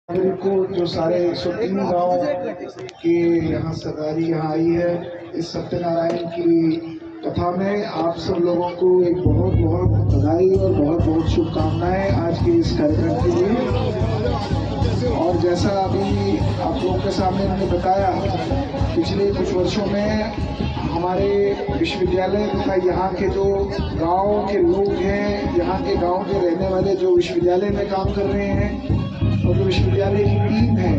को जो सारे 103 गाँव के यहाँ सरदारी यहाँ आई है, इस सत्यनारायण की कथा में आप सब लोगों को एक बहुत बहुत बधाई और बहुत बहुत शुभकामनाएं आज के इस कार्यक्रम के लिए। और जैसा अभी आप लोगों के सामने मैंने बताया, पिछले कुछ वर्षों में हमारे विश्वविद्यालय तथा यहाँ के जो गाँव के लोग हैं, यहाँ के गाँव के रहने वाले जो विश्वविद्यालय में काम कर रहे हैं और जो विश्वविद्यालय की टीम है,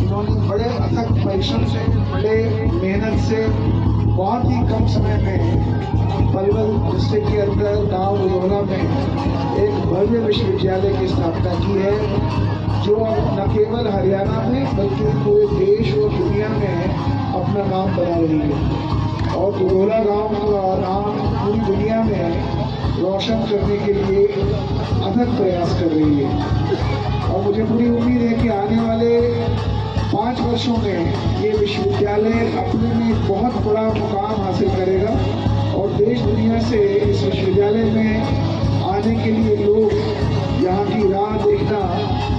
इन्होंने बड़े अथक परिश्रम से, बड़े मेहनत से बहुत ही कम समय में पलवल डिस्ट्रिक्ट के अंदर गांव बुधौला में एक भव्य विश्वविद्यालय की स्थापना की है, जो न केवल हरियाणा में बल्कि पूरे देश और दुनिया में अपना नाम बना रही है और बुधौला गांव का नाम पूरी दुनिया में रोशन करने के लिए अथक प्रयास कर रही है। और मुझे पूरी उम्मीद है कि आने वाले 5 वर्षों में ये विश्वविद्यालय अपने में एक बहुत बड़ा मुकाम हासिल करेगा और देश दुनिया से इस विश्वविद्यालय में आने के लिए लोग यहाँ की राह देखना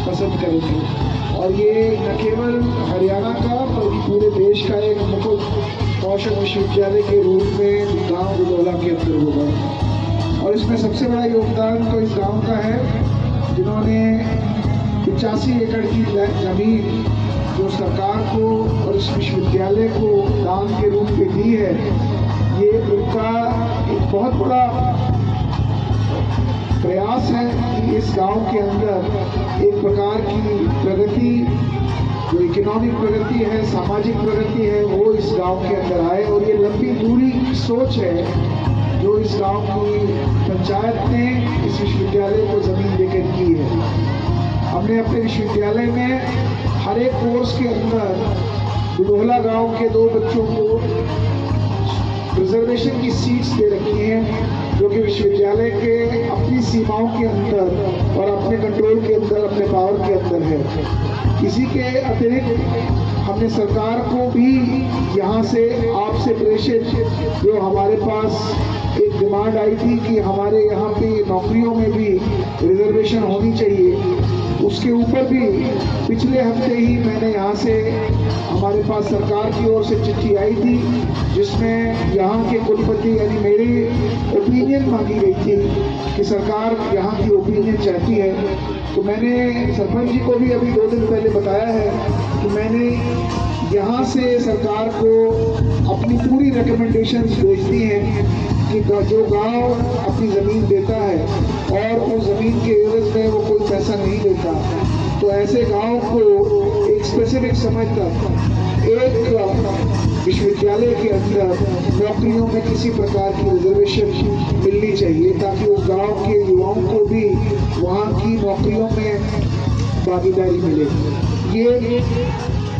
पसंद करेंगे। और ये न केवल हरियाणा का बल्कि पूरे देश का एक मुकुट कौशल विश्वविद्यालय के रूप में गाँव बुधौला के अंदर होगा। और इसमें सबसे बड़ा योगदान तो इस गाँव का है, जिन्होंने 85 एकड़ की जमीन जो सरकार को और इस विश्वविद्यालय को दान के रूप में दी है, ये उनका एक बहुत बड़ा प्रयास है कि इस गांव के अंदर एक प्रकार की प्रगति, जो इकोनॉमिक प्रगति है, सामाजिक प्रगति है, वो इस गांव के अंदर आए। और ये लंबी दूरी की सोच है जो इस गांव की पंचायत ने इस विश्वविद्यालय को जमीन देकर की है। हमने अपने विश्वविद्यालय में हर एक कोर्स के अंदर बुधौला गांव के 2 बच्चों को रिजर्वेशन की सीट्स दे रखी हैं, जो कि विश्वविद्यालय के अपनी सीमाओं के अंदर और अपने कंट्रोल के अंदर, अपने पावर के अंदर है। इसी के अतिरिक्त हमने सरकार को भी यहाँ से आपसे प्रेषित जो हमारे पास एक डिमांड आई थी कि हमारे यहाँ पे नौकरियों में भी रिजर्वेशन होनी चाहिए, उसके ऊपर भी पिछले हफ्ते ही मैंने यहाँ से हमारे पास सरकार की ओर से चिट्ठी आई थी, जिसमें यहाँ के कुलपति यानी मेरी ओपिनियन मांगी गई थी कि सरकार यहाँ की ओपिनियन चाहती है। तो मैंने सरपंच जी को भी अभी 2 दिन पहले बताया है कि मैंने यहाँ से सरकार को अपनी पूरी रिकमेंडेशंस भेज दी हैं कि जो गांव अपनी ज़मीन देता है और उस ज़मीन के एवज में वो कोई पैसा नहीं देता, तो ऐसे गांव को एक स्पेसिफिक समय तक एक विश्वविद्यालय के अंदर नौकरियों में किसी प्रकार की रिजर्वेशन मिलनी चाहिए, ताकि उस गांव के युवाओं को भी वहाँ की नौकरियों में भागीदारी मिले। ये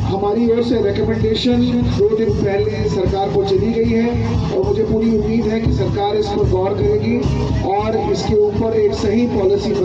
हमारी ओर से रिकमेंडेशन 2 दिन पहले सरकार को चली गई है और मुझे पूरी उम्मीद है कि सरकार इस पर गौर करेगी और इसके ऊपर एक सही पॉलिसी बना